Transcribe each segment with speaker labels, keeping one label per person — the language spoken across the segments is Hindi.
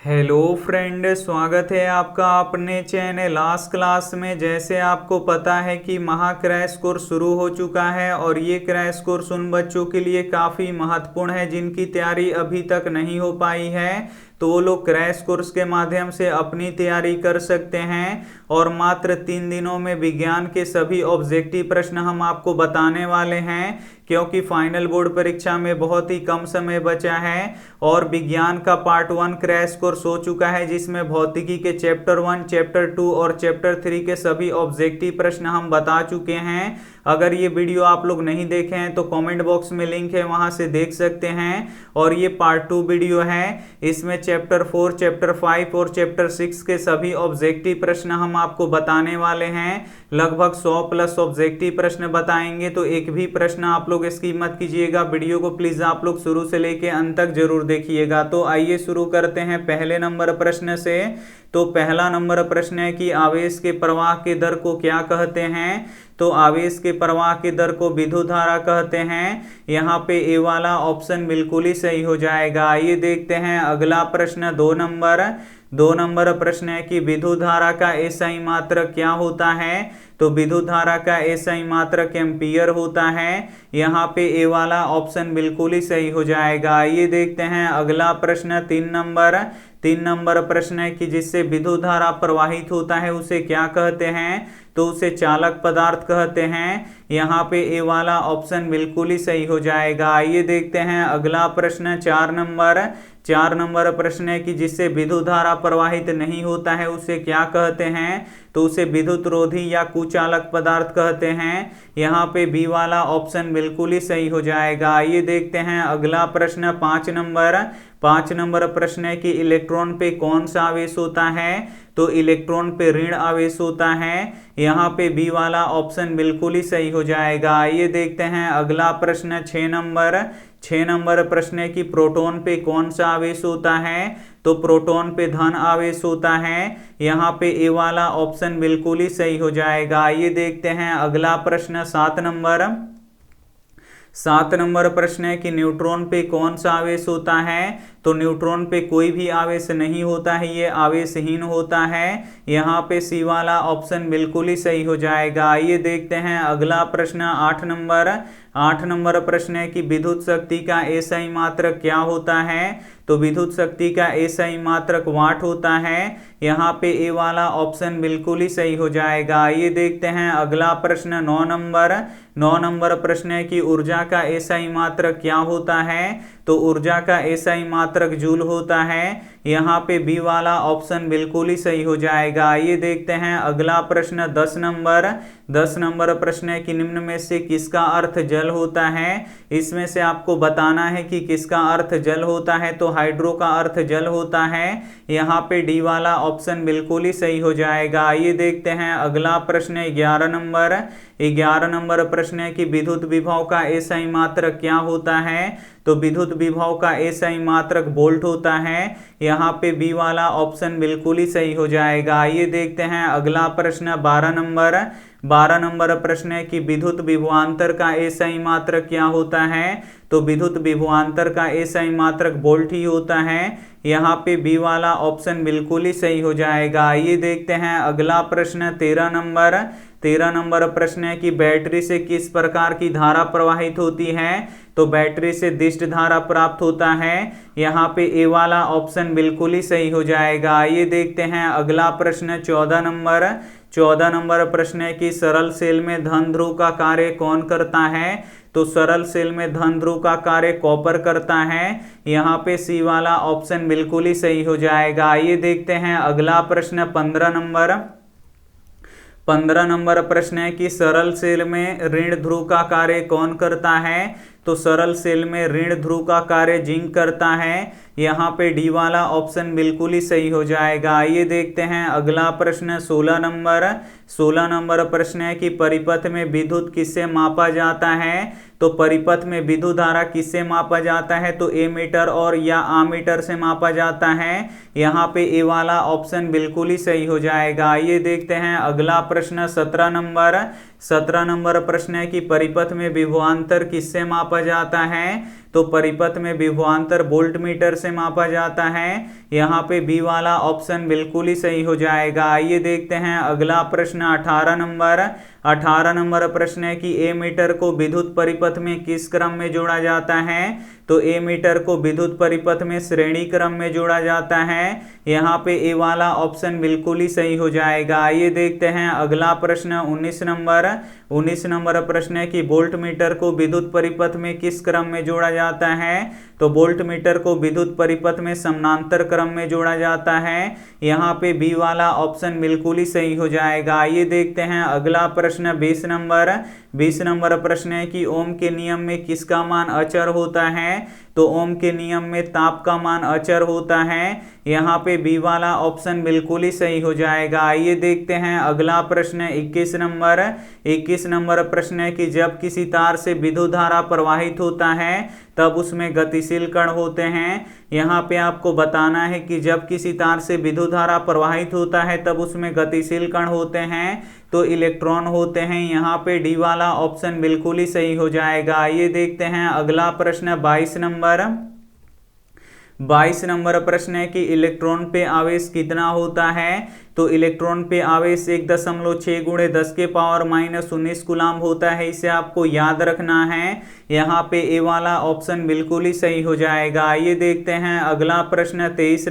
Speaker 1: हेलो फ्रेंड, स्वागत है आपका अपने चैनल आज क्लास में। जैसे आपको पता है कि महा क्रैश कोर्स शुरू हो चुका है और ये क्रैश कोर्स उन बच्चों के लिए काफ़ी महत्वपूर्ण है जिनकी तैयारी अभी तक नहीं हो पाई है। तो वो लोग क्रैश कोर्स के माध्यम से अपनी तैयारी कर सकते हैं और मात्र 3 दिनों में विज्ञान के सभी ऑब्जेक्टिव प्रश्न हम आपको बताने वाले हैं, क्योंकि फाइनल बोर्ड परीक्षा में बहुत ही कम समय बचा है। और विज्ञान का पार्ट 1 क्रैश कोर्स हो चुका है जिसमें भौतिकी के चैप्टर 1, चैप्टर 2 और चैप्टर 3 के सभी ऑब्जेक्टिव प्रश्न हम बता चुके हैं। अगर ये वीडियो आप लोग नहीं देखे हैं तो कमेंट बॉक्स में लिंक है, वहां से देख सकते हैं। और ये पार्ट 2 वीडियो है, इसमें चैप्टर 4, चैप्टर 5 और चैप्टर 6 के सभी ऑब्जेक्टिव प्रश्न हम आपको बताने वाले हैं। लगभग 100 प्लस ऑब्जेक्टिव प्रश्न बताएंगे, तो एक भी प्रश्न आप लोग स्किप मत कीजिएगा। वीडियो को प्लीज आप लोग शुरू से लेके अंत तक जरूर देखिएगा। तो आइए शुरू करते हैं पहले नंबर प्रश्न से। तो पहला नंबर प्रश्न है कि आवेश के प्रवाह के दर को क्या कहते हैं। तो आवेश के प्रवाह की दर को विद्युत धारा कहते हैं। यहाँ पे ए वाला ऑप्शन बिल्कुल ही सही हो जाएगा। आइए देखते हैं अगला प्रश्न, 2 नंबर प्रश्न है कि विद्युत धारा का एसआई मात्रक क्या होता है। तो विद्युत धारा का एसआई मात्रक एम्पियर होता है। यहाँ पे ए वाला ऑप्शन बिल्कुल ही सही हो जाएगा। आइए देखते हैं अगला प्रश्न, 3 नंबर प्रश्न है कि जिससे विद्युत धारा प्रवाहित होता है उसे क्या कहते हैं। तो उसे चालक पदार्थ कहते हैं। यहाँ पे ए वाला ऑप्शन बिल्कुल ही सही हो जाएगा। आइए देखते हैं अगला प्रश्न, 4 नंबर प्रश्न है कि जिससे विद्युत धारा प्रवाहित नहीं होता है उसे क्या कहते हैं। तो उसे विद्युत रोधी या कुचालक पदार्थ कहते हैं। यहाँ पे बी वाला ऑप्शन बिल्कुल ही सही हो जाएगा। आइए देखते हैं अगला प्रश्न, 5 नंबर प्रश्न है कि इलेक्ट्रॉन पे कौन सा आवेश होता है। तो इलेक्ट्रॉन पे ऋण आवेश होता है। यहाँ पे बी वाला ऑप्शन बिल्कुल ही सही हो जाएगा। आइए देखते हैं अगला प्रश्न, 6 नंबर प्रश्न है कि प्रोटॉन पे कौन सा आवेश होता है। तो प्रोटॉन पे धन आवेश होता है। यहाँ पे ए वाला ऑप्शन बिल्कुल ही सही हो जाएगा। आइए देखते हैं अगला प्रश्न, 7 नंबर प्रश्न है कि न्यूट्रॉन पे कौन सा आवेश होता है। तो न्यूट्रॉन पे कोई भी आवेश नहीं होता है, ये आवेशहीन होता है। यहाँ पे सी वाला ऑप्शन बिल्कुल ही सही हो जाएगा। आइए देखते हैं अगला प्रश्न, 8 नंबर प्रश्न है कि विद्युत शक्ति का एसआई मात्रक क्या होता है। तो विद्युत शक्ति का एसआई मात्रक वाट होता है। यहाँ पे ए वाला ऑप्शन बिल्कुल ही सही हो जाएगा। आइए देखते हैं अगला प्रश्न, 9 नंबर प्रश्न है कि ऊर्जा का एसआई मात्रक क्या होता है। तो ऊर्जा का एसआई मात्रक जूल होता है। यहाँ पे बी वाला ऑप्शन बिल्कुल ही सही हो जाएगा। आइए देखते हैं अगला प्रश्न, 10 नंबर प्रश्न है कि निम्न में से किसका अर्थ जल होता है। इसमें से आपको बताना है कि किसका अर्थ जल होता है। तो हाइड्रो का अर्थ जल होता है। यहाँ पे डी वाला ऑप्शन बिल्कुल ही सही हो जाएगा। आइए देखते हैं अगला प्रश्न, 11 नंबर प्रश्न है कि विद्युत विभव का एसआई मात्रक क्या होता है। तो विद्युत विभव का एसआई मात्रक वोल्ट होता है। यहाँ पे बी वाला ऑप्शन बिल्कुल ही सही हो जाएगा। आइए देखते हैं अगला प्रश्न, 12 नंबर प्रश्न है कि विद्युत विभवांतर का एसआई मात्रक क्या होता है। तो विद्युत विभवांतर का एसआई मात्रक वोल्ट ही होता है। यहाँ पे बी वाला ऑप्शन बिल्कुल ही सही हो जाएगा। आइए देखते हैं अगला प्रश्न, 13 नंबर प्रश्न है कि बैटरी से किस प्रकार की धारा प्रवाहित होती है। तो बैटरी से दिष्ट धारा प्राप्त होता है। यहाँ पे ए वाला ऑप्शन बिल्कुल ही सही हो जाएगा। आइए देखते हैं अगला प्रश्न, 14 नंबर प्रश्न है कि सरल सेल में धन ध्रुव का कार्य कौन करता है। तो सरल सेल में धन ध्रुव का कार्य कॉपर करता है। यहाँ पे सी वाला ऑप्शन बिल्कुल ही सही हो जाएगा। आइए देखते हैं अगला प्रश्न, 15 नंबर प्रश्न है कि सरल सेल में ऋण ध्रुव का कार्य कौन करता है। तो सरल सेल में ऋण ध्रुव का कार्य जिंक करता है। यहाँ पे डी वाला ऑप्शन बिल्कुल ही सही हो जाएगा। आइए देखते हैं अगला प्रश्न, 16 नंबर प्रश्न है कि परिपथ में विद्युत किससे मापा जाता है। तो परिपथ में विद्युत धारा किससे मापा जाता है। तो एमीटर और या आमीटर से मापा जाता है। यहाँ पे ए वाला ऑप्शन बिल्कुल ही सही हो जाएगा। आइए देखते हैं अगला प्रश्न, 17 नंबर प्रश्न है कि परिपथ में विभवांतर किससे मापा जाता है। तो परिपथ में विभवांतर वोल्ट मीटर से मापा जाता है। यहाँ पे बी वाला ऑप्शन बिल्कुल ही सही हो जाएगा। आइए देखते हैं अगला प्रश्न 18 नंबर प्रश्न है कि ए मीटर को विद्युत परिपथ में किस क्रम में जोड़ा जाता है। तो ए मीटर को विद्युत परिपथ में श्रेणी क्रम में जोड़ा जाता है। यहाँ पे ए वाला ऑप्शन बिल्कुल ही सही हो जाएगा। आइए देखते हैं अगला प्रश्न 19 नंबर प्रश्न है कि वोल्ट मीटर को विद्युत परिपथ में किस क्रम में जोड़ा जाता है। तो वोल्ट मीटर को विद्युत परिपथ में समानांतर क्रम में जोड़ा जाता है। यहाँ पे बी वाला ऑप्शन बिल्कुल ही सही हो जाएगा। आइए देखते हैं अगला प्रश्न 20 नंबर प्रश्न है कि ओम के नियम में किसका मान अचर होता है। तो ओम के नियम में ताप का मान अचर होता है। यहाँ पे बी वाला ऑप्शन बिल्कुल ही सही हो जाएगा। आइए देखते हैं अगला प्रश्न 21 नंबर प्रश्न है कि जब किसी तार से विद्युत धारा प्रवाहित होता है तब उसमें गतिशील कण होते हैं। यहाँ पे आपको बताना है कि जब किसी तार से विद्युत धारा प्रवाहित होता है तब उसमें गतिशील कण होते हैं, तो इलेक्ट्रॉन होते हैं। यहाँ पे डी वाला ऑप्शन बिल्कुल ही सही हो जाएगा। आइए देखते हैं अगला प्रश्न 22 नंबर प्रश्न है कि इलेक्ट्रॉन पे आवेश कितना होता है। तो इलेक्ट्रॉन पे आवेश 1.6 × 10⁻⁻19 कूलाम होता है। इसे आपको याद रखना है। यहाँ पे ए वाला ऑप्शन बिल्कुल ही सही हो जाएगा। आइए देखते हैं अगला प्रश्न 23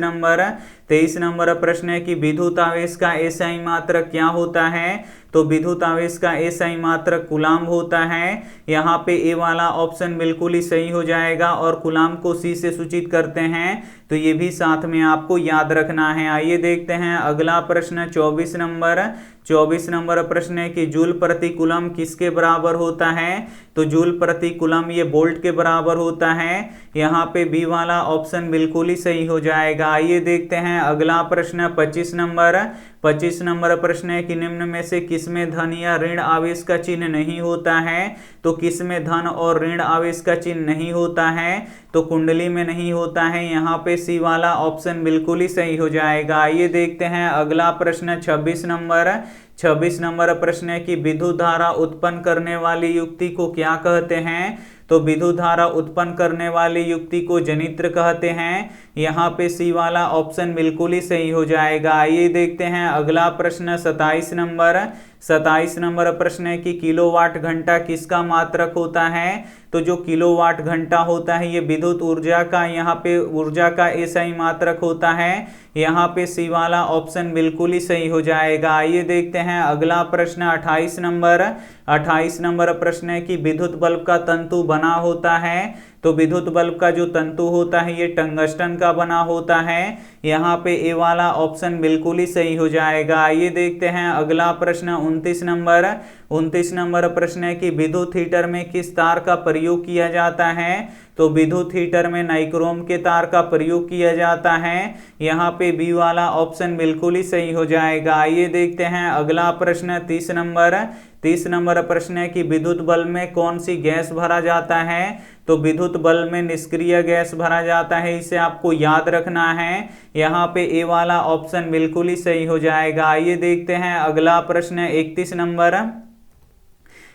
Speaker 1: नंबर प्रश्न है कि विद्युत आवेश का एसआई मात्रक क्या होता है। तो विद्युत आवेश का एसआई मात्रक कूलाम होता है। यहाँ पे ए वाला ऑप्शन बिल्कुल ही सही हो जाएगा और कूलाम को सी से सूचित करते हैं, तो ये भी साथ में आपको याद रखना है। आइए देखते हैं अगला प्रश्न 24 नंबर प्रश्न है कि जूल प्रति कूलम किसके बराबर होता है। तो जूल प्रति कूलम ये वोल्ट के बराबर होता है। यहाँ पे बी वाला ऑप्शन बिल्कुल ही सही हो जाएगा। आइए देखते हैं अगला प्रश्न 25 नंबर प्रश्न है कि निम्न में से किसमें धन या ऋण आवेश का चिन्ह नहीं होता है। तो किसमें धन और ऋण आवेश का चिन्ह नहीं होता है। तो कुंडली में नहीं होता है। यहाँ पे सी वाला ऑप्शन बिल्कुल ही सही हो जाएगा। आइए देखते हैं अगला प्रश्न 26 नंबर प्रश्न है कि विद्युत धारा उत्पन्न करने वाली युक्ति को क्या कहते हैं। तो विद्युत धारा उत्पन्न करने वाली युक्ति को जनित्र कहते हैं। यहाँ पे सी वाला ऑप्शन बिल्कुल ही सही हो जाएगा। आइए देखते हैं अगला प्रश्न 27 नंबर प्रश्न है कि किलोवाट घंटा किसका मात्रक होता है। तो जो किलोवाट घंटा होता है ये विद्युत ऊर्जा का, यहाँ पे ऊर्जा का एसआई मात्रक होता है। यहाँ पे सी वाला ऑप्शन बिल्कुल ही सही हो जाएगा। आइए देखते हैं अगला प्रश्न 28 नंबर प्रश्न है कि विद्युत बल्ब का तंतु बना होता है। तो विद्युत बल्ब का जो तंतु होता है ये टंगस्टन का बना होता है। यहाँ पे ए वाला ऑप्शन बिल्कुल ही सही हो जाएगा। आइए देखते हैं अगला प्रश्न 29 नंबर प्रश्न है कि विद्युत हीटर में किस तार का प्रयोग किया जाता है। तो विद्युत हीटर में नाइक्रोम के तार का प्रयोग किया जाता है। यहाँ पे बी वाला ऑप्शन बिल्कुल ही सही हो जाएगा। आइए देखते हैं अगला प्रश्न 30 नंबर प्रश्न है कि विद्युत बल्ब में कौन सी गैस भरा जाता है। तो विद्युत बल्ब में निष्क्रिय गैस भरा जाता है, इसे आपको याद रखना है। यहाँ पे ए वाला ऑप्शन बिल्कुल ही सही हो जाएगा। आइए देखते हैं अगला प्रश्न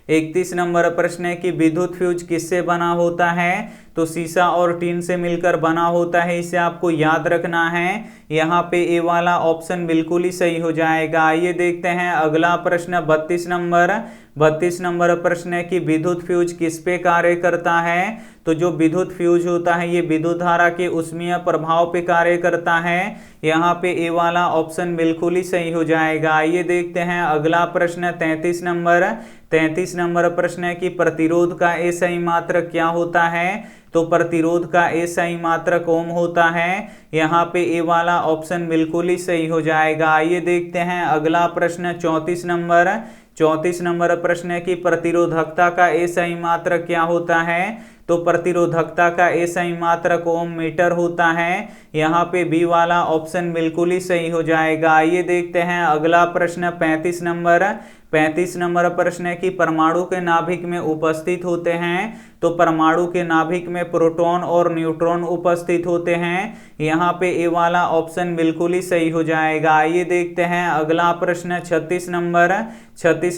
Speaker 1: 31 नंबर प्रश्न है कि विद्युत फ्यूज किससे बना होता है। तो शीशा और टीन से मिलकर बना होता है, इसे आपको याद रखना है। यहाँ पे ए वाला ऑप्शन बिल्कुल ही सही हो जाएगा। आइए देखते हैं अगला प्रश्न 32 नंबर प्रश्न है कि विद्युत फ्यूज किस पे कार्य करता है। तो जो विद्युत फ्यूज होता है ये विद्युत धारा के ऊष्मीय प्रभाव पे कार्य करता है। यहाँ पे ए वाला ऑप्शन बिल्कुल ही सही हो जाएगा। आइए देखते हैं अगला प्रश्न 33 नंबर प्रश्न है कि प्रतिरोध का एसआई मात्रक क्या होता है। तो प्रतिरोध का एसआई मात्रक ओम होता है। यहाँ पे ए वाला ऑप्शन बिल्कुल ही सही हो जाएगा। आइए देखते हैं अगला प्रश्न 34 नंबर प्रश्न है कि प्रतिरोधकता का एसआई मात्रक क्या होता है। तो प्रतिरोधकता का एसआई मात्रक ओम मीटर होता है। यहाँ पे बी वाला ऑप्शन बिल्कुल ही सही हो जाएगा। आइए देखते हैं अगला प्रश्न 35 नंबर प्रश्न है कि परमाणु के नाभिक में उपस्थित होते हैं। तो परमाणु के नाभिक में प्रोटॉन और न्यूट्रॉन उपस्थित होते हैं। यहाँ पे ए वाला ऑप्शन बिल्कुल ही सही हो जाएगा। आइए देखते हैं अगला प्रश्न 36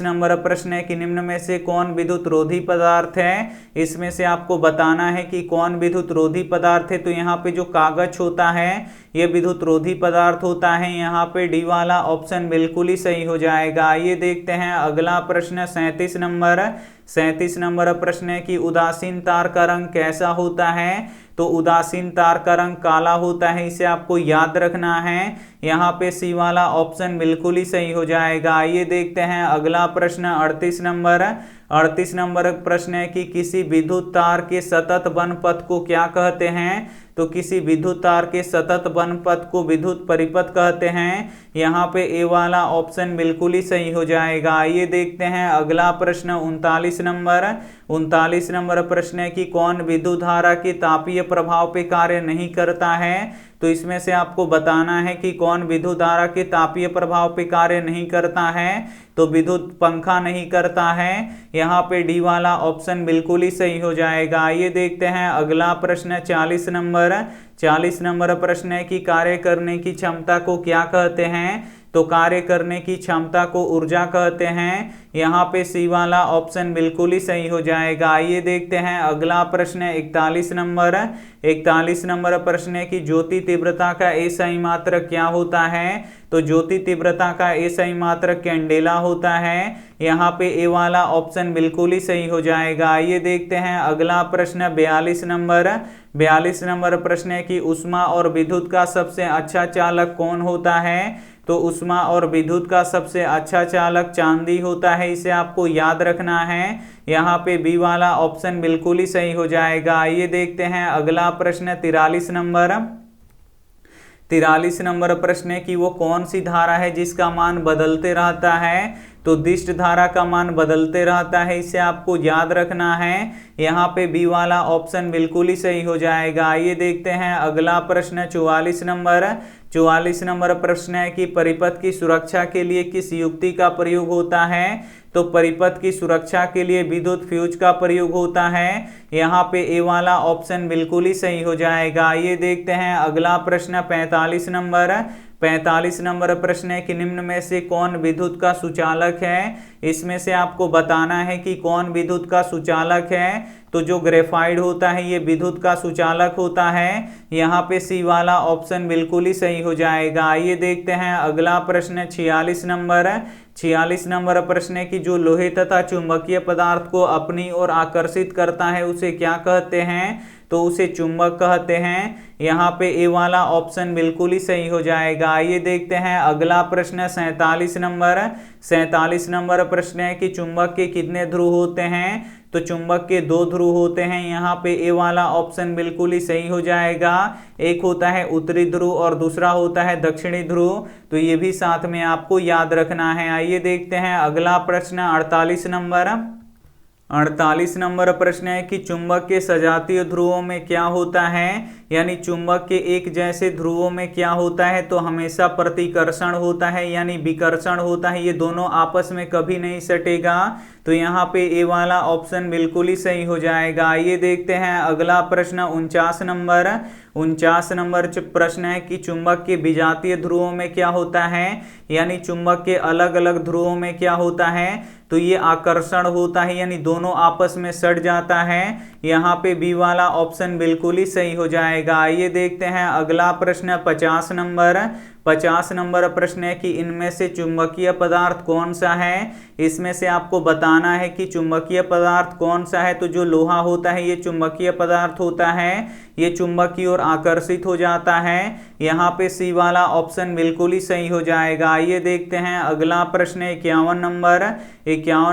Speaker 1: नंबर प्रश्न है कि निम्न में से कौन विद्युत रोधी पदार्थ है। इसमें से आपको बताना है कि कौन विद्युत रोधी पदार्थ है। तो यहाँ पे जो कागज होता है ये विद्युत रोधी पदार्थ होता है। यहाँ पे डी वाला ऑप्शन बिल्कुल ही सही हो जाएगा। आइए देखते हैं अगला प्रश्न 37 नंबर प्रश्न है कि उदासीन तार का रंग कैसा होता है। तो उदासीन तार का रंग काला होता है, इसे आपको याद रखना है। यहाँ पे सी वाला ऑप्शन बिल्कुल ही सही हो जाएगा। आइए देखते हैं अगला प्रश्न 38 नंबर प्रश्न है कि किसी विद्युत तार के सतत वन पथ को क्या कहते हैं। तो किसी विद्युत तार के सतत वन पथ को विद्युत परिपथ कहते हैं। यहाँ पे ए वाला ऑप्शन बिल्कुल ही सही हो जाएगा। आइए देखते हैं अगला प्रश्न 39 नंबर प्रश्न है कि कौन विद्युत धारा के तापीय प्रभाव पे कार्य नहीं करता है। तो इसमें से आपको बताना है कि कौन विद्युत धारा के तापीय प्रभाव पे कार्य नहीं करता है। तो विद्युत पंखा नहीं करता है। यहाँ पे डी वाला ऑप्शन बिल्कुल ही सही हो जाएगा। आइए देखते हैं अगला प्रश्न 40 नंबर प्रश्न है कि कार्य करने की क्षमता को क्या कहते हैं। तो कार्य करने की क्षमता को ऊर्जा कहते हैं। यहाँ पे सी वाला ऑप्शन बिल्कुल ही सही हो जाएगा। आइए देखते हैं अगला प्रश्न 41 नंबर प्रश्न है कि ज्योति तीव्रता का एसआई मात्रक क्या होता है। तो ज्योति तीव्रता का एसआई मात्रक कैंडेला होता है। यहाँ पे ए वाला ऑप्शन बिल्कुल ही सही हो जाएगा। आइए देखते हैं अगला प्रश्न 42 नंबर प्रश्न है कि ऊष्मा और विद्युत का सबसे अच्छा चालक कौन होता है। तो ऊष्मा और विद्युत का सबसे अच्छा चालक चांदी होता है, इसे आपको याद रखना है। यहाँ पे बी वाला ऑप्शन बिल्कुल ही सही हो जाएगा। आइए देखते हैं अगला प्रश्न 43 नंबर प्रश्न है कि वो कौन सी धारा है जिसका मान बदलते रहता है। तो दिष्ट धारा का मान बदलते रहता है, इसे आपको याद रखना है। यहाँ पे बी वाला ऑप्शन बिल्कुल ही सही हो जाएगा। आइए देखते हैं अगला प्रश्न 44 नंबर प्रश्न है कि परिपथ की सुरक्षा के लिए किस युक्ति का प्रयोग होता है। तो परिपथ की सुरक्षा के लिए विद्युत फ्यूज का प्रयोग होता है। यहाँ पे ए वाला ऑप्शन बिल्कुल ही सही हो जाएगा। आइए देखते हैं अगला प्रश्न 45 नंबर प्रश्न है कि निम्न में से कौन विद्युत का सुचालक है। इसमें से आपको बताना है कि कौन विद्युत का सुचालक है। तो जो ग्रेफाइट होता है ये विद्युत का सुचालक होता है। यहाँ पे सी वाला ऑप्शन बिल्कुल ही सही हो जाएगा। आइए देखते हैं अगला प्रश्न 46 नंबर प्रश्न है कि जो लोहे तथा चुंबकीय पदार्थ को अपनी ओर आकर्षित करता है उसे क्या कहते हैं। तो उसे चुंबक कहते हैं। यहाँ पे ए वाला ऑप्शन बिल्कुल ही सही हो जाएगा। आइए देखते हैं अगला प्रश्न 47 नंबर प्रश्न है कि चुंबक के कितने ध्रुव होते हैं। तो चुंबक के 2 ध्रुव होते हैं। यहाँ पे ए वाला ऑप्शन बिल्कुल ही सही हो जाएगा। एक होता है उत्तरी ध्रुव और दूसरा होता है दक्षिणी ध्रुव। तो ये भी साथ में आपको याद रखना है। आइए देखते हैं अगला प्रश्न 48 नंबर प्रश्न है कि चुंबक के सजातीय ध्रुवों में क्या होता है। यानी चुंबक के एक जैसे ध्रुवों में क्या होता है। तो हमेशा प्रतिकर्षण होता है यानी विकर्षण होता है। ये दोनों आपस में कभी नहीं सटेगा। तो यहाँ पे ए वाला ऑप्शन बिल्कुल ही सही हो जाएगा। आइए देखते हैं अगला प्रश्न 49 नंबर प्रश्न है कि चुंबक के विजातीय ध्रुवों में क्या होता है। यानी चुंबक के अलग अलग ध्रुवों में क्या होता है। तो ये आकर्षण होता है यानी दोनों आपस में सट जाता है। यहाँ पे बी वाला ऑप्शन बिल्कुल ही सही हो जाएगा। आइए देखते हैं अगला प्रश्न 50 नंबर प्रश्न है कि इनमें से चुंबकीय पदार्थ कौन सा है। इसमें से आपको बताना है कि चुंबकीय पदार्थ कौन सा है। तो जो लोहा होता है ये चुंबकीय पदार्थ होता है, ये चुंबक की ओर आकर्षित हो जाता है। यहाँ पे सी वाला ऑप्शन बिल्कुल ही सही हो जाएगा। आइए देखते हैं अगला प्रश्न 51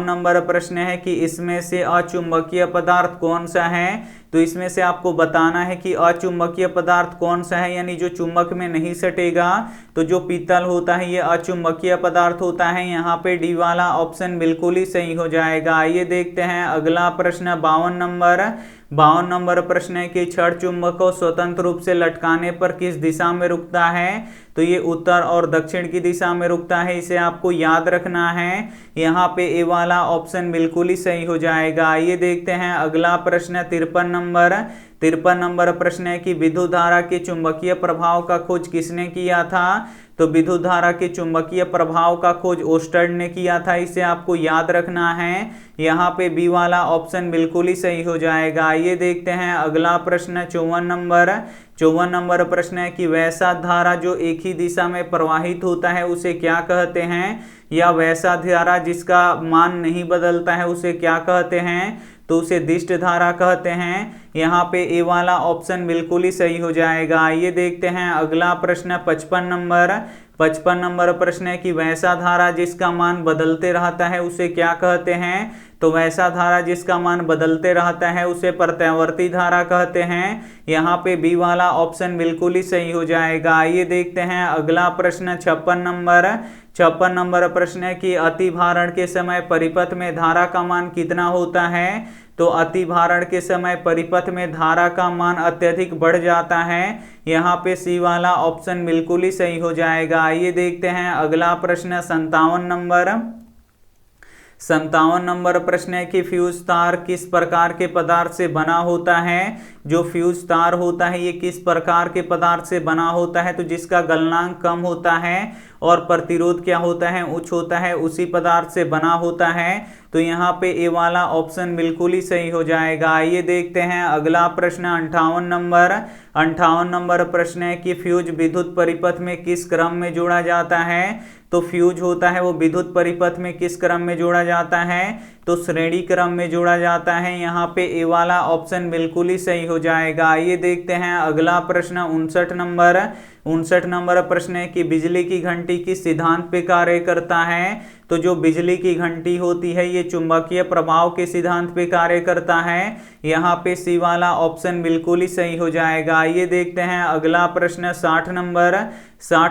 Speaker 1: नंबर प्रश्न है कि इसमें से अचुंबकीय पदार्थ कौन सा है। तो इसमें से आपको बताना है कि अचुंबकीय पदार्थ कौन सा है यानी जो चुंबक में नहीं सटेगा। तो जो पीतल होता है ये अचुंबकीय पदार्थ होता है। यहाँ पे डी वाला ऑप्शन बिल्कुल ही सही हो जाएगा। आइए देखते हैं अगला प्रश्न 52 52 नंबर प्रश्न है कि छड़ चुंबक को स्वतंत्र रूप से लटकाने पर किस दिशा में रुकता है, तो ये उत्तर और दक्षिण की दिशा में रुकता है, इसे आपको याद रखना है। यहाँ पे ए वाला ऑप्शन बिल्कुल ही सही हो जाएगा। ये देखते हैं अगला प्रश्न 53 नंबर प्रश्न है कि विद्युत धारा के चुंबकीय प्रभाव का खोज किसने किया था, तो विद्युत धारा के चुंबकीय प्रभाव का खोज ओस्टर्ड ने किया था, इसे आपको याद रखना है। यहाँ पे बी वाला ऑप्शन बिल्कुल ही सही हो जाएगा। ये देखते हैं अगला प्रश्न 54 नंबर प्रश्न है कि वैसा धारा जो एक ही दिशा में प्रवाहित होता है उसे क्या कहते हैं, या वैसा धारा जिसका मान नहीं बदलता है उसे क्या कहते हैं, तो उसे दिष्ट धारा कहते हैं। यहाँ पे ए वाला ऑप्शन बिल्कुल ही सही हो जाएगा। ये देखते हैं अगला प्रश्न 55 नंबर प्रश्न है कि वैसा धारा जिसका मान बदलते रहता है उसे क्या कहते हैं, तो वैसा धारा जिसका मान बदलते रहता है उसे प्रत्यावर्ती धारा कहते हैं। यहाँ पे बी वाला ऑप्शन बिल्कुल ही सही हो जाएगा। ये देखते हैं अगला प्रश्न 56 नंबर प्रश्न है कि अतिभारण के समय परिपथ में धारा का मान कितना होता है, तो अतिभारण के समय परिपथ में धारा का मान अत्यधिक बढ़ जाता है। यहाँ पे सी वाला ऑप्शन बिल्कुल ही सही हो जाएगा। ये देखते हैं अगला प्रश्न 57 नंबर प्रश्न है कि फ्यूज तार किस प्रकार के पदार्थ से बना होता है। जो फ्यूज तार होता है ये किस प्रकार के पदार्थ से बना होता है, तो जिसका गलनांक कम होता है और प्रतिरोध क्या होता है, उच्च होता है, उसी पदार्थ से बना होता है। तो यहाँ पे ए वाला ऑप्शन बिल्कुल ही सही हो जाएगा। ये देखते हैं अगला प्रश्न 58 नंबर प्रश्न है कि फ्यूज विद्युत परिपथ में किस क्रम में जोड़ा जाता है, तो फ्यूज होता है वो विद्युत परिपथ में किस क्रम में जोड़ा जाता है, तो श्रेणी क्रम में जोड़ा जाता है। यहाँ पे ए वाला ऑप्शन बिल्कुल ही सही हो जाएगा। ये देखते हैं अगला प्रश्न 59 नंबर प्रश्न है कि बिजली की घंटी किस सिद्धांत पे कार्य करता है, तो जो बिजली की घंटी होती है ये चुंबकीय प्रभाव के सिद्धांत पे कार्य करता है। यहाँ पे सी वाला ऑप्शन बिल्कुल ही सही हो जाएगा। ये देखते हैं अगला प्रश्न 60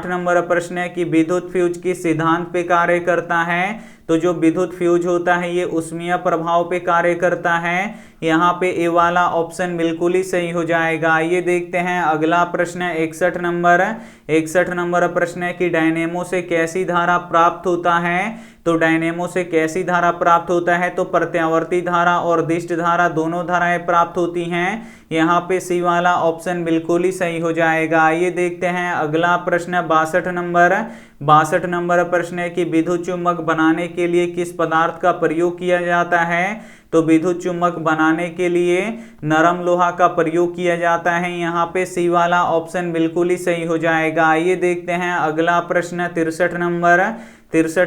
Speaker 1: नंबर प्रश्न है कि विद्युत फ्यूज किस सिद्धांत पे कार्य करता है, तो जो विद्युत फ्यूज होता है ये ऊष्मीय प्रभाव पे कार्य करता है। यहाँ पे ए वाला ऑप्शन बिल्कुल ही सही हो जाएगा। ये देखते हैं अगला प्रश्न 61 नंबर प्रश्न है कि डायनेमो से कैसी धारा प्राप्त होता है, तो डायनेमो से कैसी धारा प्राप्त होता है, तो प्रत्यावर्ती धारा और दिष्ट धारा दोनों धाराएं प्राप्त होती हैं। यहाँ पे सी वाला ऑप्शन बिल्कुल ही सही हो जाएगा। ये देखते हैं अगला प्रश्न 62 नंबर प्रश्न है कि विद्युत चुम्बक बनाने के लिए किस पदार्थ का प्रयोग किया जाता है, तो विद्युत चुम्बक बनाने के लिए नरम लोहा का प्रयोग किया जाता है। यहाँ पे सी वाला ऑप्शन बिल्कुल ही सही हो जाएगा। ये देखते हैं अगला प्रश्न 63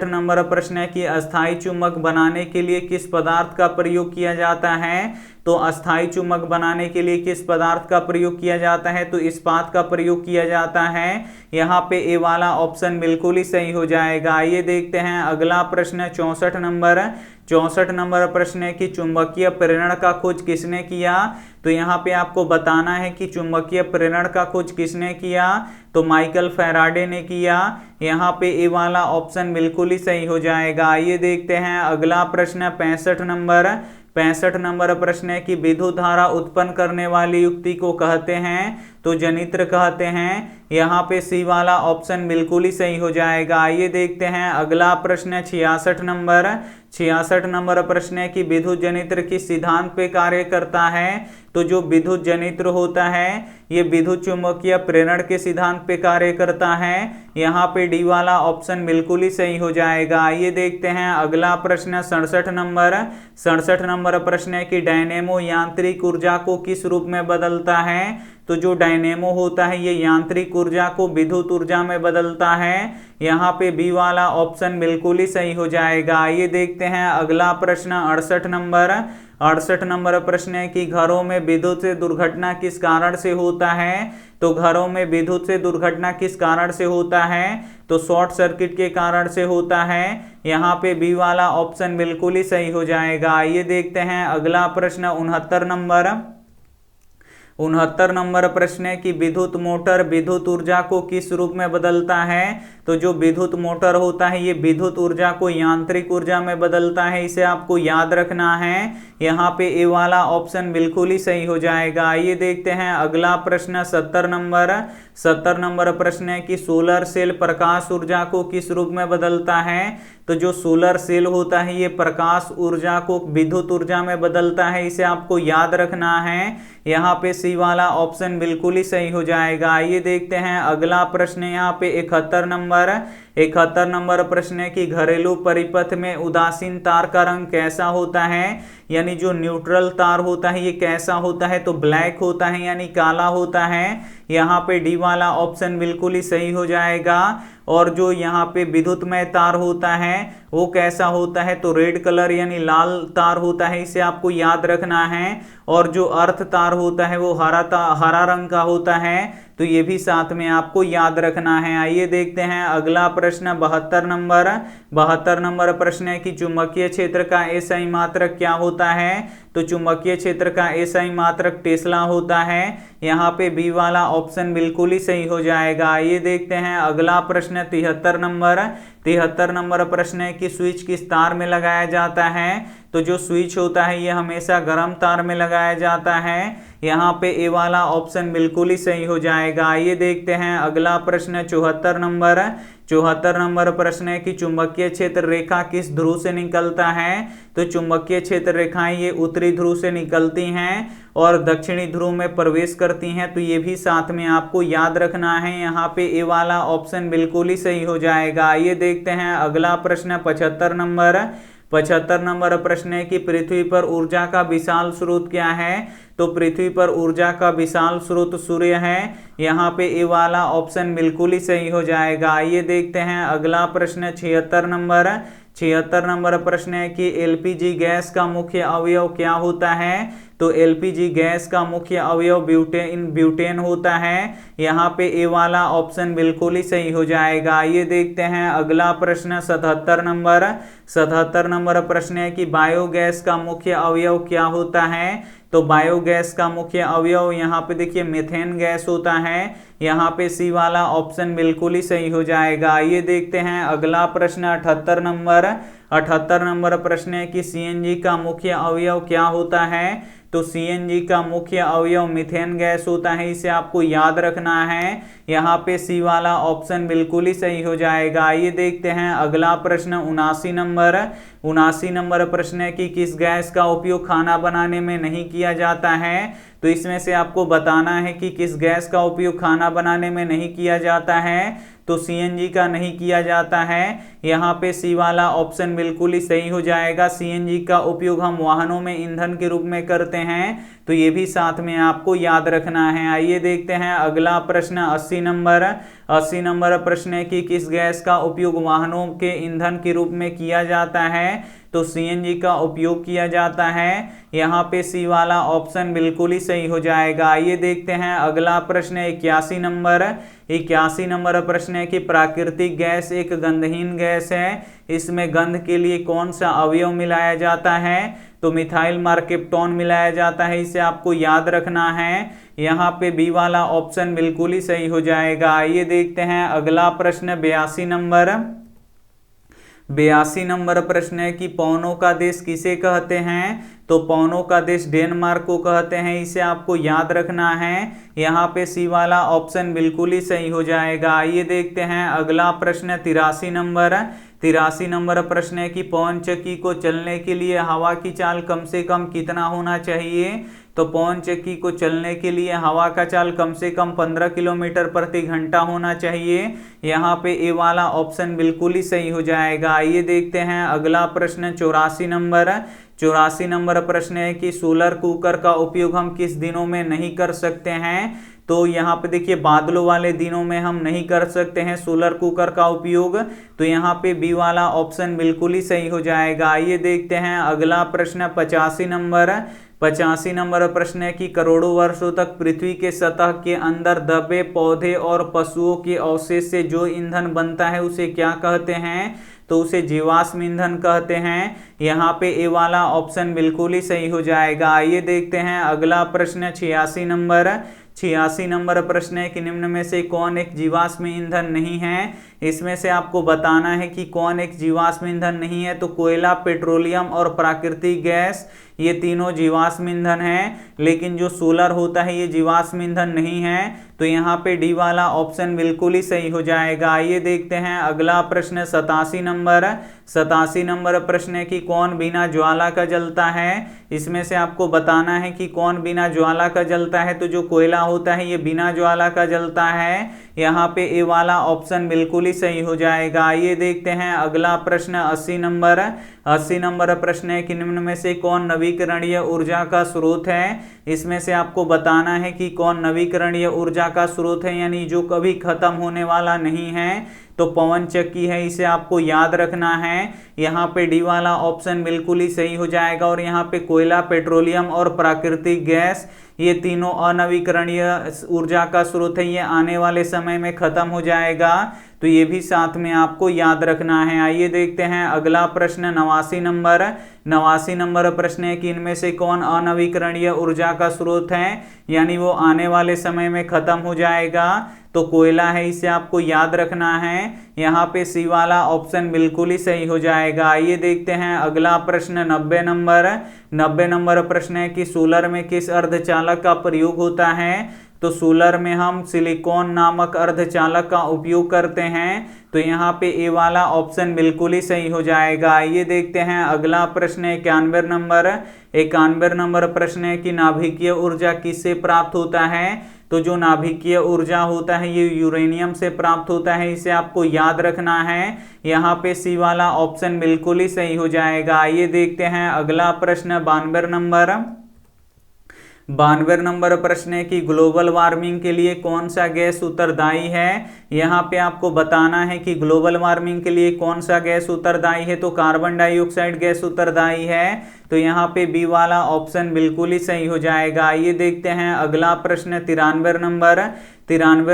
Speaker 1: नंबर प्रश्न है कि अस्थायी चुम्बक बनाने के लिए किस पदार्थ का प्रयोग किया जाता है, तो अस्थायी चुम्बक बनाने के लिए किस पदार्थ का प्रयोग किया जाता है, तो इस्पात का प्रयोग किया जाता है। यहाँ पे ए वाला ऑप्शन बिल्कुल ही सही हो जाएगा। ये देखते हैं अगला प्रश्न 64 नंबर प्रश्न है कि चुंबकीय प्रेरण का खोज किसने किया, तो यहाँ पे आपको बताना है कि चुंबकीय प्रेरण का खोज किसने किया, तो माइकल फैराडे ने किया। यहाँ पे ए वाला ऑप्शन बिल्कुल ही सही हो जाएगा। ये देखते हैं अगला प्रश्न 65 नंबर प्रश्न है कि विद्युत धारा उत्पन्न करने वाली युक्ति को कहते हैं, तो जनित्र कहते हैं। यहाँ पे सी वाला ऑप्शन बिल्कुल ही सही हो जाएगा। ये देखते हैं अगला प्रश्न 66 नंबर प्रश्न है कि विद्युत जनित्र किस सिद्धांत पे कार्य करता है, तो जो विद्युत जनित्र होता है ये विद्युत चुंबकीय प्रेरण के सिद्धांत पे कार्य करता है। यहाँ पे डी वाला ऑप्शन बिल्कुल ही सही हो जाएगा। ये देखते हैं अगला प्रश्न 67 नंबर प्रश्न है कि डायनेमो यांत्रिक ऊर्जा को किस रूप में बदलता है, तो जो डायनेमो होता है ये यांत्रिक ऊर्जा को विद्युत ऊर्जा में बदलता है। यहाँ पे बी वाला ऑप्शन बिल्कुल ही सही हो जाएगा। ये देखते हैं अगला प्रश्न 68 नंबर प्रश्न है कि घरों में विद्युत से दुर्घटना किस कारण से होता है, तो घरों में विद्युत से दुर्घटना किस कारण से होता है, तो शॉर्ट सर्किट के कारण से होता है। यहाँ पे बी वाला ऑप्शन बिल्कुल ही सही हो जाएगा। ये देखते हैं अगला प्रश्न 69 69 नंबर प्रश्न है कि विद्युत मोटर विद्युत ऊर्जा को किस रूप में बदलता है। तो जो विद्युत मोटर होता है ये विद्युत ऊर्जा को यांत्रिक ऊर्जा में बदलता है, इसे आपको याद रखना है। यहाँ पे ए वाला ऑप्शन बिल्कुल ही सही हो जाएगा। आइए देखते हैं अगला प्रश्न 70 नंबर प्रश्न है कि सोलर सेल प्रकाश ऊर्जा को किस रूप में बदलता है। तो जो सोलर सेल होता है ये प्रकाश ऊर्जा को विद्युत ऊर्जा में बदलता है, इसे आपको याद रखना है। यहाँ पे सी वाला ऑप्शन बिल्कुल ही सही हो जाएगा। आइए देखते हैं अगला प्रश्न यहाँ पे 71 नंबर प्रश्न है कि घरेलू परिपथ में उदासीन तार का रंग कैसा होता है। यानी जो न्यूट्रल तार होता है ये कैसा होता है, तो ब्लैक होता है यानी काला होता है। यहाँ पे डी वाला ऑप्शन बिल्कुल ही सही हो जाएगा। और जो यहाँ पे विद्युतमय तार होता है वो कैसा होता है, तो रेड कलर यानी लाल तार होता है, इसे आपको याद रखना है। और जो अर्थ तार होता है वो हरा रंग का होता है, तो ये भी साथ में आपको याद रखना है। आइए देखते हैं अगला प्रश्न 72 नंबर प्रश्न है कि चुंबकीय क्षेत्र का एसआई मात्रक क्या होता है। तो चुंबकीय क्षेत्र का एसआई मात्रक टेस्ला होता है। यहाँ पे बी वाला ऑप्शन बिल्कुल ही सही हो जाएगा। आइए देखते हैं अगला प्रश्न 73 नंबर प्रश्न है कि स्विच किस तार में लगाया जाता है। तो जो स्विच होता है ये हमेशा गर्म तार में लगाया जाता है। यहाँ पे ए वाला ऑप्शन बिल्कुल ही सही हो जाएगा। आइए देखते हैं अगला प्रश्न 74 नंबर प्रश्न है कि चुंबकीय क्षेत्र रेखा किस ध्रुव से निकलता है। तो चुंबकीय क्षेत्र रेखाएं ये उत्तरी ध्रुव से निकलती हैं और दक्षिणी ध्रुव में प्रवेश करती हैं, तो ये भी साथ में आपको याद रखना है। यहाँ पे ए वाला ऑप्शन बिल्कुल ही सही हो जाएगा। आइए देखते हैं अगला प्रश्न 75 नंबर प्रश्न है कि पृथ्वी पर ऊर्जा का विशाल स्रोत क्या है। तो पृथ्वी पर ऊर्जा का विशाल स्रोत सूर्य है। यहाँ पे ए वाला ऑप्शन बिल्कुल ही सही हो जाएगा। आइए देखते हैं अगला प्रश्न 76 नंबर प्रश्न है कि एलपीजी गैस का मुख्य अवयव क्या होता है। तो एलपीजी गैस का मुख्य अवयव ब्यूटेन होता है। यहाँ पे ए वाला ऑप्शन बिल्कुल ही सही हो जाएगा। आइए देखते हैं अगला प्रश्न 77 नंबर प्रश्न है कि बायोगैस का मुख्य अवयव क्या होता है। तो बायोगैस का मुख्य अवयव यहाँ पे देखिए मीथेन गैस होता है। यहाँ पे सी वाला ऑप्शन बिल्कुल ही सही हो जाएगा। आइए देखते हैं अगला प्रश्न 78 नंबर प्रश्न है कि सीएनजी का मुख्य अवयव क्या होता है। तो सीएनजी का मुख्य अवयव मीथेन गैस होता है, इसे आपको याद रखना है। यहाँ पे सी वाला ऑप्शन बिल्कुल ही सही हो जाएगा। आइए देखते हैं अगला प्रश्न 79 नंबर प्रश्न है कि किस गैस का उपयोग खाना बनाने में नहीं किया जाता है। तो इसमें से आपको बताना है कि किस गैस का उपयोग खाना बनाने में नहीं किया जाता है। तो सीएनजी का नहीं किया जाता है। यहाँ पे सी वाला ऑप्शन बिल्कुल ही सही हो जाएगा। सीएनजी का उपयोग हम वाहनों में ईंधन के रूप में करते हैं, तो ये भी साथ में आपको याद रखना है। आइए देखते हैं अगला प्रश्न 80 नंबर प्रश्न है कि किस गैस का उपयोग वाहनों के ईंधन के रूप में किया जाता है। तो सीएनजी का उपयोग किया जाता है। यहाँ पे सी वाला ऑप्शन बिल्कुल ही सही हो जाएगा। आइए देखते हैं अगला प्रश्न 81 नंबर प्रश्न है कि प्राकृतिक गैस एक गंधहीन गैस है, इसमें गंध के लिए कौन सा अवयव मिलाया जाता है। तो मिथाइल मार्केप्टोन मिलाया जाता है, इसे आपको याद रखना है। यहाँ पे बी वाला ऑप्शन बिल्कुल ही सही हो जाएगा। आइए देखते हैं अगला प्रश्न 82 नंबर प्रश्न है कि पवनों का देश किसे कहते हैं। तो पवनों का देश डेनमार्क को कहते हैं, इसे आपको याद रखना है। यहाँ पे सी वाला ऑप्शन बिल्कुल ही सही हो जाएगा। आइए देखते हैं अगला प्रश्न 83 नंबर प्रश्न है कि पवन चक्की को चलने के लिए हवा की चाल कम से कम कितना होना चाहिए। तो पवन चक्की को चलने के लिए हवा का चाल कम से कम 15 किलोमीटर प्रति घंटा होना चाहिए। यहाँ पे ए वाला ऑप्शन बिल्कुल ही सही हो जाएगा। आइए देखते हैं अगला प्रश्न 84 नंबर प्रश्न है कि सोलर कुकर का उपयोग हम किस दिनों में नहीं कर सकते हैं। तो यहाँ पे देखिए बादलों वाले दिनों में हम नहीं कर सकते हैं सोलर कुकर का उपयोग, तो यहाँ पे बी वाला ऑप्शन बिल्कुल ही सही हो जाएगा। आइए देखते हैं अगला प्रश्न 85 नंबर प्रश्न है कि करोड़ों वर्षों तक पृथ्वी के सतह के अंदर दबे पौधे और पशुओं के अवशेष से जो ईंधन बनता है उसे क्या कहते हैं। तो तो उसे जीवाश्म ईंधन कहते हैं। यहाँ पे ए वाला ऑप्शन बिल्कुल ही सही हो जाएगा। आइए देखते हैं अगला प्रश्न 86 नंबर प्रश्न है कि निम्न में से कौन एक जीवाश्म ईंधन नहीं है। इसमें से आपको बताना है कि कौन एक जीवाश्म ईंधन नहीं है। तो कोयला, पेट्रोलियम और प्राकृतिक गैस ये तीनों जीवाश्म ईंधन हैं, लेकिन जो सोलर होता है ये जीवाश्म ईंधन नहीं है। तो यहाँ पे डी वाला ऑप्शन बिल्कुल ही सही हो जाएगा। आइए देखते हैं अगला प्रश्न 87 नंबर प्रश्न है कि कौन बिना ज्वाला का जलता है। इसमें से आपको बताना है कि कौन बिना ज्वाला का जलता है। तो जो कोयला होता है ये बिना ज्वाला का जलता है। यहाँ पे ए वाला ऑप्शन बिल्कुल ही सही हो जाएगा। आइए देखते हैं अगला प्रश्न 80 नंबर प्रश्न है कि निम्न में से कौन नवीकरणीय ऊर्जा का स्रोत है। इसमें से आपको बताना है कि कौन नवीकरणीय ऊर्जा का स्रोत है, यानी जो कभी खत्म होने वाला नहीं है। तो पवन चक्की है, इसे आपको याद रखना है। यहाँ पे डी वाला ऑप्शन बिल्कुल ही सही हो जाएगा। और यहाँ पे कोयला, पेट्रोलियम और प्राकृतिक गैस ये तीनों अनवीकरणीय ऊर्जा का स्रोत है, ये आने वाले समय में खत्म हो जाएगा। तो ये भी साथ में आपको याद रखना है। आइए देखते हैं अगला प्रश्न 89 नंबर प्रश्न है कि इनमें से कौन अनवीकरणीय ऊर्जा का स्रोत है, यानी वो आने वाले समय में खत्म हो जाएगा। तो कोयला है, इसे आपको याद रखना है। यहाँ पे सी वाला ऑप्शन बिल्कुल ही सही हो जाएगा। आइए देखते हैं अगला प्रश्न 90 नंबर प्रश्न है कि सोलर में किस अर्धचालक का प्रयोग होता है। तो सोलर में हम सिलिकॉन नामक अर्धचालक का उपयोग करते हैं। तो यहाँ पे ए वाला ऑप्शन बिल्कुल ही सही हो जाएगा। आइए देखते हैं अगला प्रश्न 91 नंबर प्रश्न है कि नाभिकीय ऊर्जा किससे प्राप्त होता है। तो जो नाभिकीय ऊर्जा होता है ये यूरेनियम से प्राप्त होता है, इसे आपको याद रखना है। यहाँ पे सी वाला ऑप्शन बिल्कुल ही सही हो जाएगा। आइए देखते हैं अगला प्रश्न 92 नंबर प्रश्न है कि ग्लोबल वार्मिंग के लिए कौन सा गैस उत्तरदायी है। यहाँ पे आपको बताना है कि ग्लोबल वार्मिंग के लिए कौन सा गैस उत्तरदायी है। तो कार्बन डाइऑक्साइड गैस उत्तरदायी है। तो यहाँ पे बी वाला ऑप्शन बिल्कुल ही सही हो जाएगा। आइए देखते हैं अगला प्रश्न 93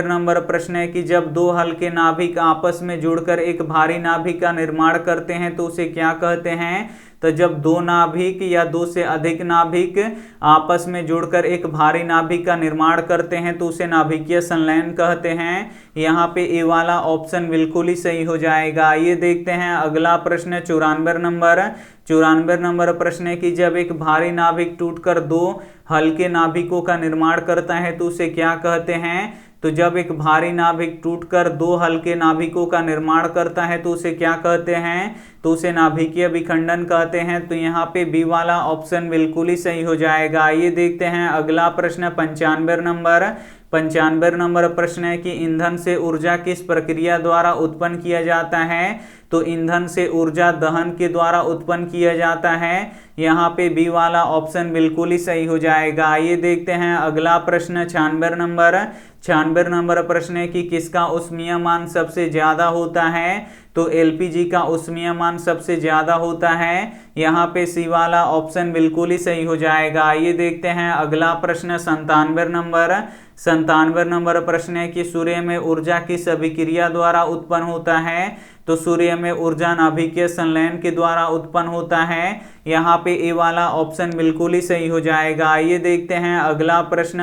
Speaker 1: नंबर प्रश्न है कि जब दो हल्के नाभिक आपस में जुड़कर एक भारी नाभिक का निर्माण करते हैं तो उसे क्या कहते हैं। तो जब दो नाभिक या दो से अधिक नाभिक आपस में जुड़कर एक भारी नाभिक का निर्माण करते हैं तो उसे नाभिकीय संलयन कहते हैं। यहाँ पे ए वाला ऑप्शन बिल्कुल ही सही हो जाएगा। आइए देखते हैं अगला प्रश्न 94 नंबर प्रश्न है कि जब एक भारी नाभिक टूटकर दो हल्के नाभिकों का निर्माण करता है तो उसे क्या कहते हैं। तो जब एक भारी नाभिक टूटकर दो हल्के नाभिकों का निर्माण करता है तो उसे क्या कहते हैं। तो उसे नाभिकीय विखंडन कहते हैं। तो यहाँ पे बी वाला ऑप्शन बिल्कुल ही सही हो जाएगा। आइए देखते हैं अगला प्रश्न 95 नंबर प्रश्न है कि ईंधन से ऊर्जा किस प्रक्रिया द्वारा उत्पन्न किया जाता है। तो ईंधन से ऊर्जा दहन के द्वारा उत्पन्न किया जाता है। यहाँ पे बी वाला ऑप्शन बिल्कुल ही सही हो जाएगा। आइए देखते हैं अगला प्रश्न 96 नंबर प्रश्न है कि किसका ऊष्मीय मान सबसे ज्यादा होता है। तो एलपीजी का ऊष्मीय मान सबसे ज्यादा होता है। यहाँ पे सी वाला ऑप्शन बिल्कुल ही सही हो जाएगा। आइए देखते हैं अगला प्रश्न 97 नंबर प्रश्न है कि सूर्य में ऊर्जा किस अभिक्रिया द्वारा उत्पन्न होता है। तो सूर्य में ऊर्जा नाभिकीय संलयन के द्वारा उत्पन्न होता है। यहाँ पे ए वाला ऑप्शन बिल्कुल ही सही हो जाएगा। आइए देखते हैं अगला प्रश्न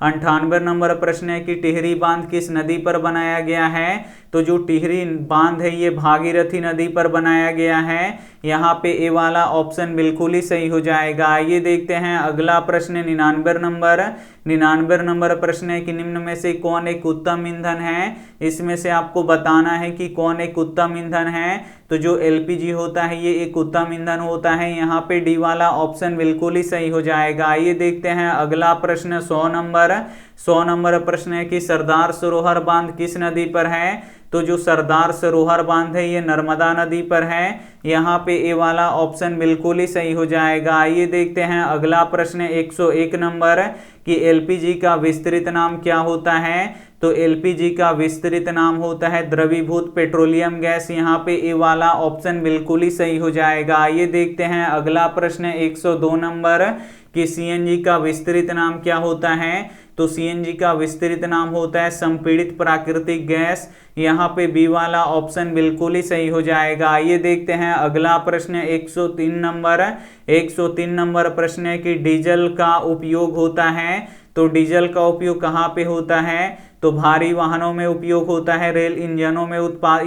Speaker 1: 98 नंबर प्रश्न है कि टिहरी बांध किस नदी पर बनाया गया है। तो जो टिहरी बांध है ये भागीरथी नदी पर बनाया गया है। यहाँ पे ए वाला ऑप्शन बिल्कुल ही सही हो जाएगा। आइए देखते हैं अगला प्रश्न 99 नंबर प्रश्न है कि निम्न में से कौन एक उत्तम ईंधन है। इसमें से आपको बताना है कि कौन एक उत्तम ईंधन है। तो जो एलपीजी होता है ये एक उत्तम ईंधन होता है। यहाँ पे डी वाला ऑप्शन बिल्कुल ही सही हो जाएगा। आइए देखते हैं अगला प्रश्न 100 नंबर प्रश्न है कि सरदार सरोवर बांध किस नदी पर है। तो जो सरदार सरोवर बांध है ये नर्मदा नदी पर है। यहाँ पे ए वाला ऑप्शन बिल्कुल ही सही हो जाएगा। आइए देखते हैं अगला प्रश्न 101 नंबर कि एलपीजी का विस्तृत नाम क्या होता है। तो एलपीजी का विस्तृत नाम होता है द्रवीभूत पेट्रोलियम गैस। यहाँ पे ए वाला ऑप्शन बिल्कुल ही सही हो जाएगा। आइए देखते हैं अगला प्रश्न 102 नंबर कि सीएनजी का विस्तृत नाम क्या होता है। तो सीएनजी का विस्तृत नाम होता है संपीड़ित प्राकृतिक गैस। यहाँ पे बी वाला ऑप्शन बिल्कुल ही सही हो जाएगा। आइए देखते हैं अगला प्रश्न 103 नंबर। 103 नंबर प्रश्न है कि डीजल का उपयोग होता है, तो डीजल का उपयोग कहाँ पे होता है, तो भारी वाहनों में उपयोग होता है, रेल इंजनों में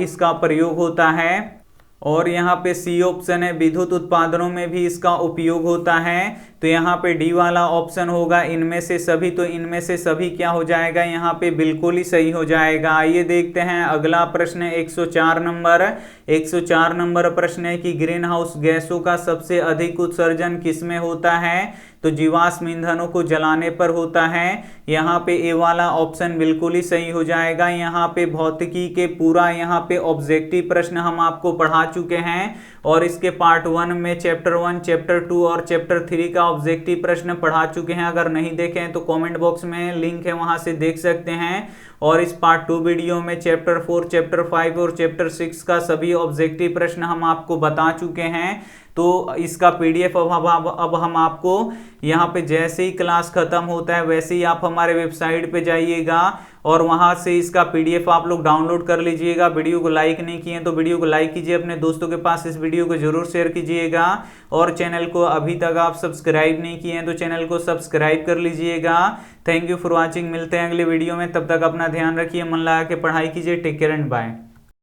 Speaker 1: इसका प्रयोग होता है, और यहाँ पे सी ऑप्शन है विद्युत उत्पादनों में भी इसका उपयोग होता है। तो यहाँ पे डी वाला ऑप्शन होगा इनमें से सभी, तो इनमें से सभी क्या हो जाएगा, यहाँ पे बिल्कुल ही सही हो जाएगा। आइए देखते हैं अगला प्रश्न 104 नंबर। 104 नंबर प्रश्न है कि ग्रीन हाउस गैसों का सबसे अधिक उत्सर्जन किसमें होता है, तो जीवाश्म ईंधनों को जलाने पर होता है। यहाँ पे ए वाला ऑप्शन बिल्कुल ही सही हो जाएगा। यहाँ पे भौतिकी के पूरा यहाँ पे ऑब्जेक्टिव प्रश्न हम आपको पढ़ा चुके हैं, और इसके पार्ट 1 में चैप्टर 1, चैप्टर 2 और चैप्टर 3 का ऑब्जेक्टिव प्रश्न पढ़ा चुके हैं। अगर नहीं देखे हैं तो कमेंट बॉक्स में लिंक है, वहां से देख सकते हैं। और इस पार्ट 2 वीडियो में चैप्टर 4, चैप्टर 5 और चैप्टर 6 का सभी ऑब्जेक्टिव प्रश्न हम आपको बता चुके हैं। तो इसका पीडीएफ अब हम आपको यहाँ पे जैसे ही क्लास खत्म होता है वैसे ही आप हमारे वेबसाइट पे जाइएगा और वहां से इसका पीडीएफ आप लोग डाउनलोड कर लीजिएगा। वीडियो को लाइक नहीं किए तो वीडियो को लाइक कीजिए, अपने दोस्तों के पास इस वीडियो को जरूर शेयर कीजिएगा, और चैनल को अभी तक आप सब्सक्राइब नहीं किए हैं तो चैनल को सब्सक्राइब कर लीजिएगा। Thank you for watching. मिलते हैं अगले वीडियो में, तब तक अपना ध्यान रखिए, मन लगा के पढ़ाई कीजिए। Take care and bye.